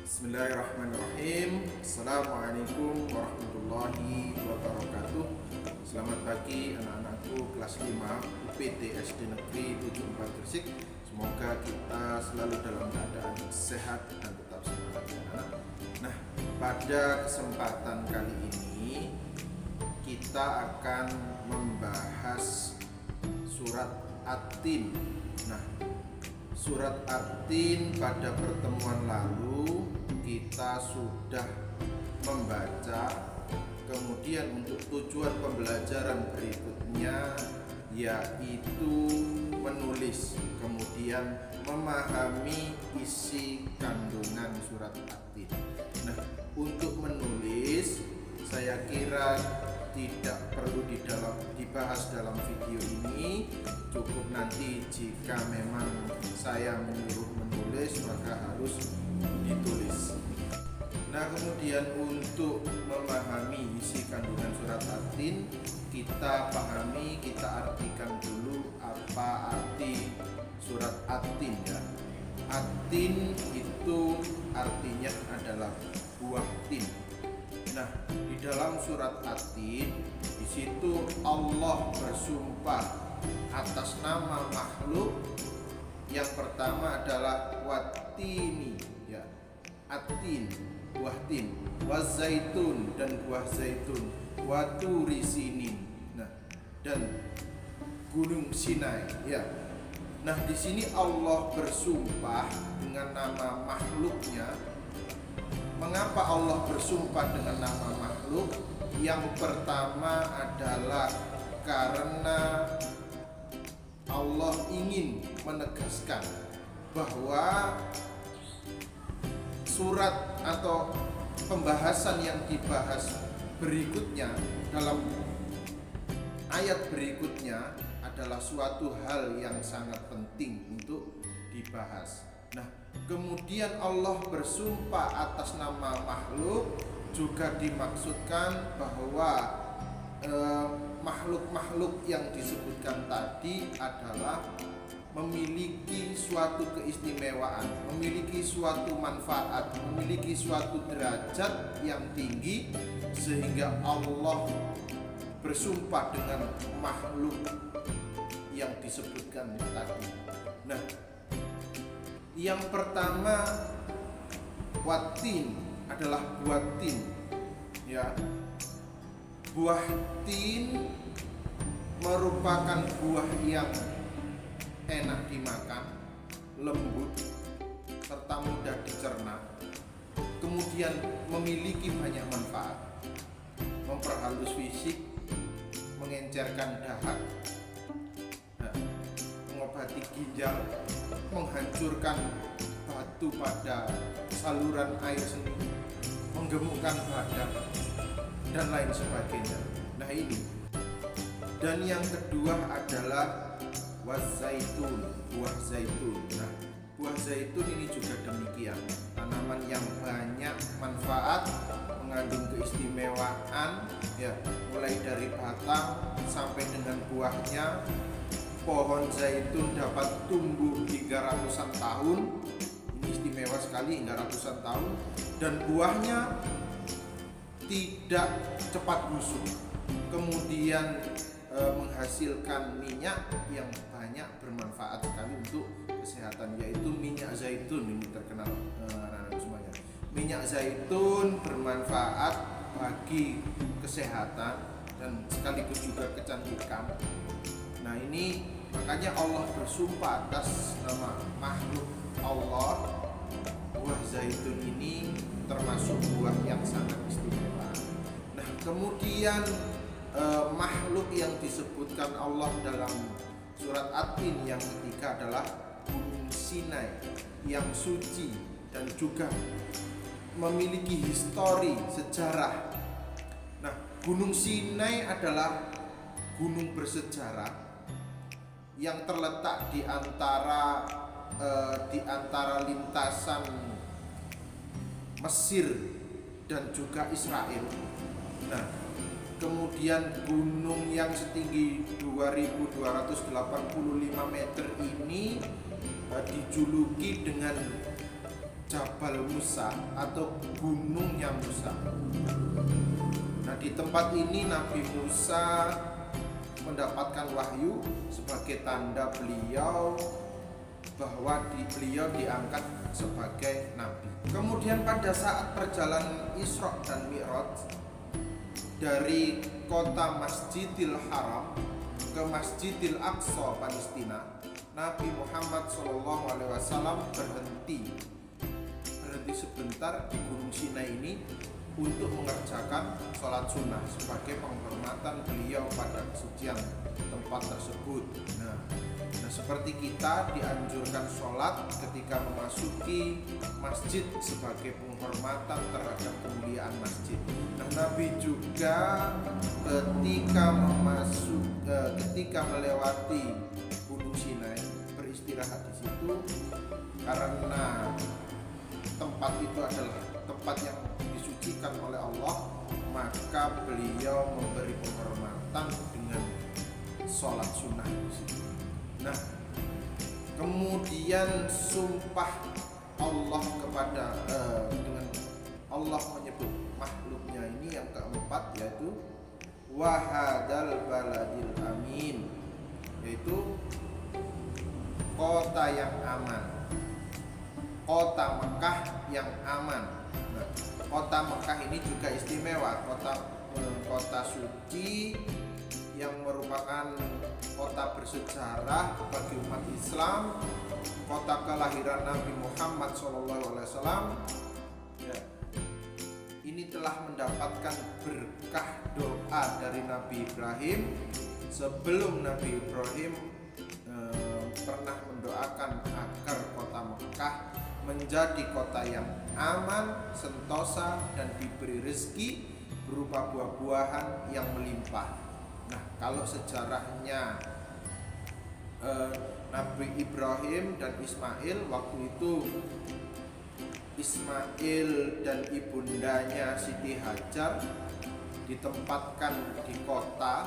Bismillahirrahmanirrahim. Assalamualaikum warahmatullahi wabarakatuh. Selamat pagi anak-anakku kelas 5 UPT SD Negeri 74 Gresik. Semoga kita selalu dalam keadaan sehat dan tetap semangat ya anak. Nah, pada kesempatan kali ini kita akan membahas surat At-Tin. Nah, surat At-Tin pada pertemuan lalu kita sudah membaca. Kemudian untuk tujuan pembelajaran berikutnya yaitu menulis, kemudian memahami isi kandungan surat At-Tin. Nah, untuk menulis saya kira tidak perlu dibahas dalam video ini. Cukup nanti jika memang saya menyuruh menulis maka harus ditulis. Nah, kemudian untuk memahami isi kandungan surat At-Tin, kita pahami, kita artikan dulu apa arti surat At-Tin ya. At-Tin itu artinya adalah buah tin. Nah, di dalam surat At-Tin di situ Allah bersumpah atas nama makhluk. Yang pertama adalah Wat-Tini ya. At-Tin, buah tin, Wazaitun dan buah zaitun, Waturi Sinin. Nah, dan Gunung Sinai ya. Nah, di sini Allah bersumpah dengan nama makhluknya. Mengapa Allah bersumpah dengan nama makhluk? Yang pertama adalah karena Allah ingin menegaskan bahwa surat atau pembahasan yang dibahas berikutnya dalam ayat berikutnya adalah suatu hal yang sangat penting untuk dibahas. Nah, kemudian Allah bersumpah atas nama makhluk, juga dimaksudkan bahwa makhluk-makhluk yang disebutkan tadi adalah memiliki suatu keistimewaan, memiliki suatu manfaat, memiliki suatu derajat yang tinggi, sehingga Allah bersumpah dengan makhluk yang disebutkan tadi. Nah, yang pertama Wat-Tin adalah buah tin ya. Buah tin merupakan buah yang enak dimakan, lembut, serta mudah dicerna. Kemudian memiliki banyak manfaat, memperhalus fisik, mengencerkan dahak, mengobati ginjal, menghancurkan batu pada saluran air seni, menggemukkan badan, dan lain sebagainya. Nah, ini. Dan yang kedua adalah Wazaitun, buah zaitun. Nah, buah zaitun ini juga demikian, tanaman yang banyak manfaat, mengandung keistimewaan ya, mulai dari batang sampai dengan buahnya. Pohon zaitun dapat tumbuh hingga ratusan tahun. Ini istimewa sekali, hingga ratusan tahun. Dan buahnya tidak cepat busuk. Kemudian menghasilkan minyak yang banyak bermanfaat sekali untuk kesehatan, yaitu minyak zaitun. Ini terkenal anak-anak semuanya. Minyak zaitun bermanfaat bagi kesehatan dan sekaligus juga kecantikan. Nah, ini makanya Allah bersumpah atas nama makhluk Allah. Buah zaitun ini termasuk buah yang sangat istimewa. Nah, kemudian makhluk yang disebutkan Allah dalam surat At-Tin yang ketiga adalah Gunung Sinai yang suci dan juga memiliki histori sejarah. Nah, Gunung Sinai adalah gunung bersejarah yang terletak di antara lintasan Mesir dan juga Israel. Nah, kemudian gunung yang setinggi 2285 meter ini dijuluki dengan Jabal Musa atau gunungnya Musa. Nah, di tempat ini Nabi Musa mendapatkan wahyu sebagai tanda beliau bahwa beliau diangkat sebagai nabi. Kemudian pada saat perjalanan Isra dan Mi'raj dari kota Masjidil Haram ke Masjidil Aqsa Palestina, Nabi Muhammad SAW berhenti sebentar di Gunung Sinai ini untuk mengerjakan sholat sunnah sebagai penghormatan beliau pada kesucian tempat tersebut. Nah, seperti kita dianjurkan sholat ketika memasuki masjid sebagai penghormatan terhadap kemuliaan masjid. Nah, Nabi juga ketika melewati Gunung Sinai beristirahat di situ karena tempat itu adalah tempat yang disucikan oleh Allah, maka beliau memberi penghormatan dengan sholat sunnah di situ. Nah, kemudian sumpah Allah dengan Allah menyebut makhluknya ini yang keempat, yaitu wahadal baladil amin, yaitu kota yang aman, kota Mekah yang aman. Nah, kota Mekah ini juga istimewa, kota suci yang merupakan kota bersejarah bagi umat Islam, kota kelahiran Nabi Muhammad SAW. Ya, ini telah mendapatkan berkah doa dari Nabi Ibrahim. Sebelum Nabi Ibrahim pernah mendoakan agar kota Mekah menjadi kota yang aman, sentosa, dan diberi rezeki berupa buah-buahan yang melimpah. Nah, kalau sejarahnya Nabi Ibrahim dan Ismail, waktu itu Ismail dan ibundanya Siti Hajar ditempatkan di kota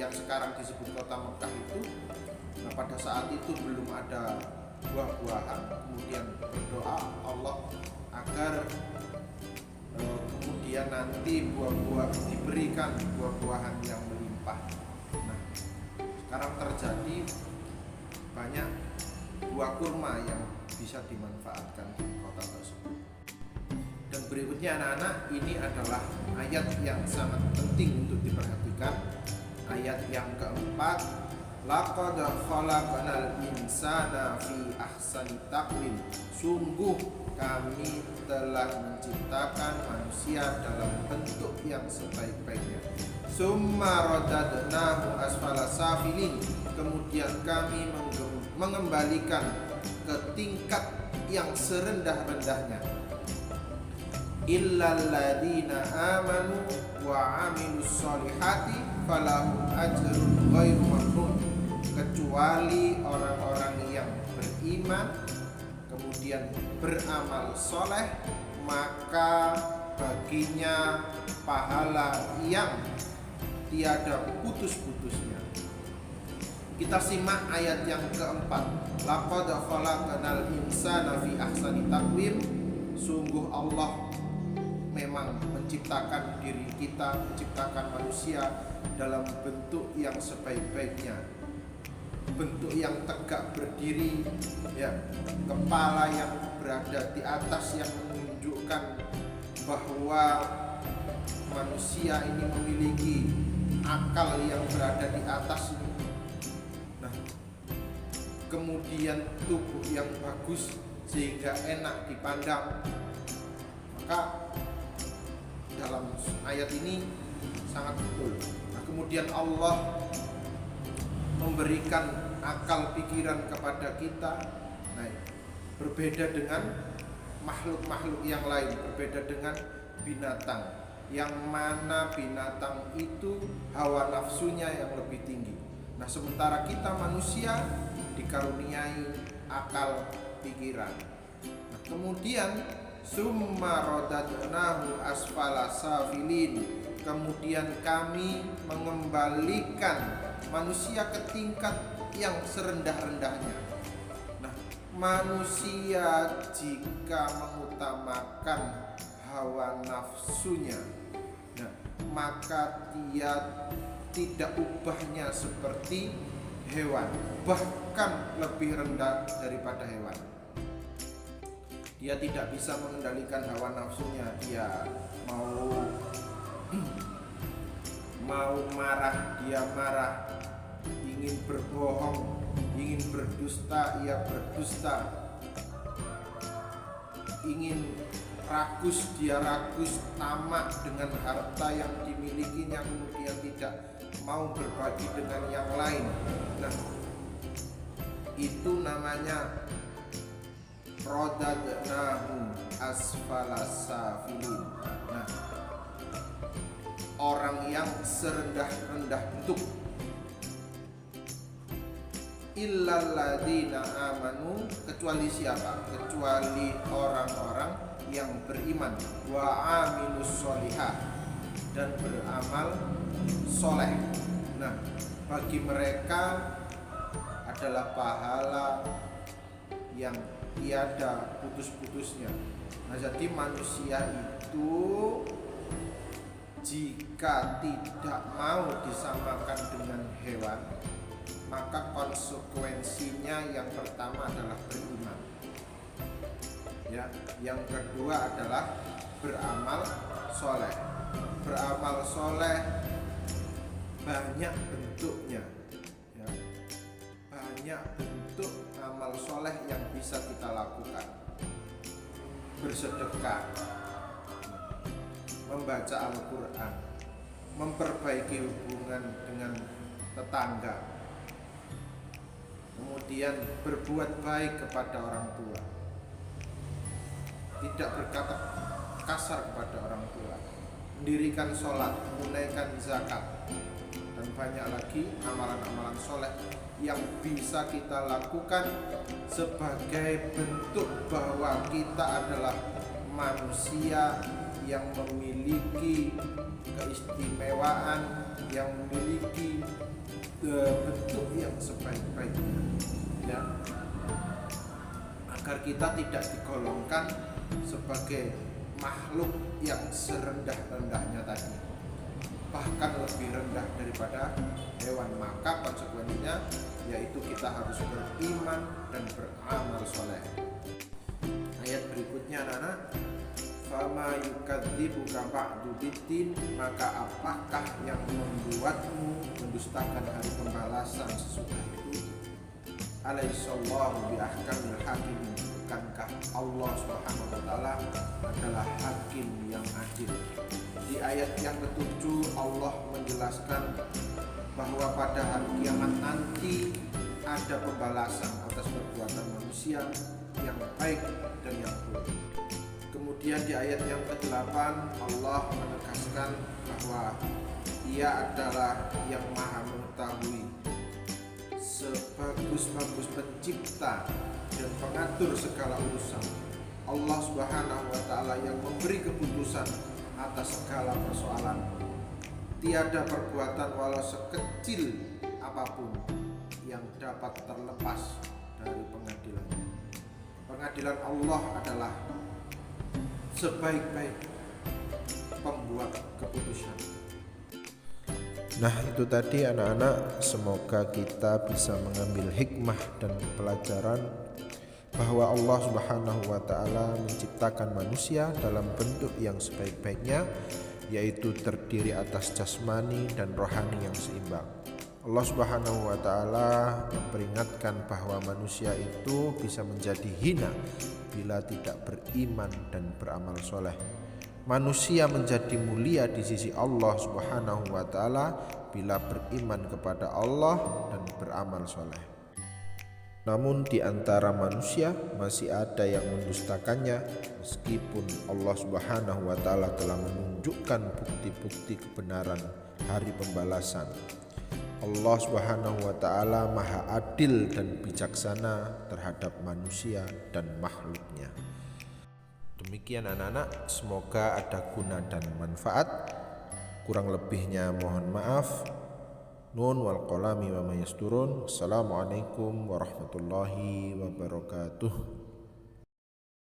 yang sekarang disebut kota Mekah itu. Nah, pada saat itu belum ada buah-buahan, kemudian berdoa Allah agar kemudian nanti diberikan buah-buahan yang melimpah. Nah, sekarang terjadi banyak buah kurma yang bisa dimanfaatkan di kota tersebut. Dan berikutnya anak-anak, ini adalah ayat yang sangat penting untuk diperhatikan. Ayat yang keempat, laqad khalaqnal insana fi ahsani taqwim. Sungguh kami telah menciptakan manusia dalam bentuk yang sebaik-baiknya. Summa radadnahu asfala safilin. Kemudian kami mengembalikan ke tingkat yang serendah-rendahnya. Illal ladzina amanu wa amilus solihati falahum ajrun ghairu mamnun. Kecuali orang-orang yang beriman kemudian beramal soleh, maka baginya pahala yang tiada putus-putusnya. Kita simak ayat yang keempat. Laqad khalaqnal insana fi ahsani taqwim. Sungguh Allah memang menciptakan diri kita, menciptakan manusia dalam bentuk yang sebaik-baiknya, bentuk yang tegak berdiri, ya, kepala yang berada di atas yang menunjukkan bahwa manusia ini memiliki akal yang berada di atas. Nah, kemudian tubuh yang bagus sehingga enak dipandang. Maka dalam ayat ini sangat betul. Nah, kemudian Allah memberikan akal pikiran kepada kita. Nah, berbeda dengan makhluk-makhluk yang lain, berbeda dengan binatang, yang mana binatang itu hawa nafsunya yang lebih tinggi. Nah, sementara kita manusia dikaruniai akal pikiran. Nah, kemudian summa radadnahu asfala safilin. Kemudian kami mengembalikan manusia ke tingkat yang serendah-rendahnya. Nah, Manusia jika mengutamakan hawa nafsunya, nah, maka dia tidak ubahnya seperti hewan, bahkan lebih rendah daripada hewan. Dia tidak bisa mengendalikan hawa nafsunya. Dia mau marah, dia marah. Ingin berbohong, ingin berdusta, ia berdusta. Ingin rakus, dia rakus. Tamak dengan harta yang dimilikinya, kemudian tidak mau berbagi dengan yang lain. Nah, itu namanya radadnahu asfala safilin. Nah, orang yang serendah-rendah bentuk. Illal ladzina amanu, kecuali siapa? Kecuali orang-orang yang beriman, wa amilus sholihah, dan beramal soleh. Nah, bagi mereka adalah pahala yang tiada putus-putusnya. Nah, jadi manusia itu jika tidak mau disamakan dengan hewan, maka konsekuensinya yang pertama adalah beriman. Ya, yang kedua adalah beramal soleh. Beramal soleh banyak bentuknya. Ya, banyak bentuk amal soleh yang bisa kita lakukan. Bersedekah, membaca Al-Quran, memperbaiki hubungan dengan tetangga, kemudian berbuat baik kepada orang tua, tidak berkata kasar kepada orang tua, mendirikan sholat, menunaikan zakat, dan banyak lagi amalan-amalan soleh yang bisa kita lakukan sebagai bentuk bahwa kita adalah manusia yang memiliki keistimewaan, yang memiliki bentuk yang sebaik-baiknya, ya, agar kita tidak digolongkan sebagai makhluk yang serendah-rendahnya tadi, bahkan lebih rendah daripada hewan. Maka konsekuensinya yaitu kita harus beriman dan beramal soleh. Ayat berikutnya, anak-anak, fama yukadzibuka ba'du biddin, maka apakah yang membuatmu mendustakan hari pembalasan sesudah itu? Alaihissallahu biahkamil hakim, bukankah Allah Subhanahu wa taala adalah hakim yang adil? Di ayat yang ke-7 Allah menjelaskan bahwa pada hari kiamat nanti ada pembalasan atas perbuatan manusia yang baik dan yang buruk. Kemudian di ayat yang ke-8 Allah menegaskan bahwa Ia adalah yang maha mengetahui, sebagus-bagus pencipta dan pengatur segala urusan. Allah Subhanahu wa taala yang memberi keputusan atas segala persoalan. Tiada perbuatan walau sekecil apapun yang dapat terlepas dari pengadilannya. Pengadilan Allah adalah sebaik-baik pembuat keputusan. Nah, itu tadi anak-anak, semoga kita bisa mengambil hikmah dan pelajaran bahwa Allah Subhanahu wa taala menciptakan manusia dalam bentuk yang sebaik-baiknya, yaitu terdiri atas jasmani dan rohani yang seimbang. Allah Subhanahu wa taala memperingatkan bahwa manusia itu bisa menjadi hina bila tidak beriman dan beramal soleh. Manusia menjadi mulia di sisi Allah Subhanahu wa taala bila beriman kepada Allah dan beramal soleh. Namun di antara manusia masih ada yang mendustakannya, meskipun Allah Subhanahu wa taala telah menunjukkan bukti-bukti kebenaran hari pembalasan. Allah Subhanahu wa taala maha adil dan bijaksana terhadap manusia dan makhluknya. Demikian anak-anak, semoga ada guna dan manfaat. Kurang lebihnya mohon maaf. Nun wal qalami wa ma yasturun. Wassalamualaikum warahmatullahi wabarakatuh.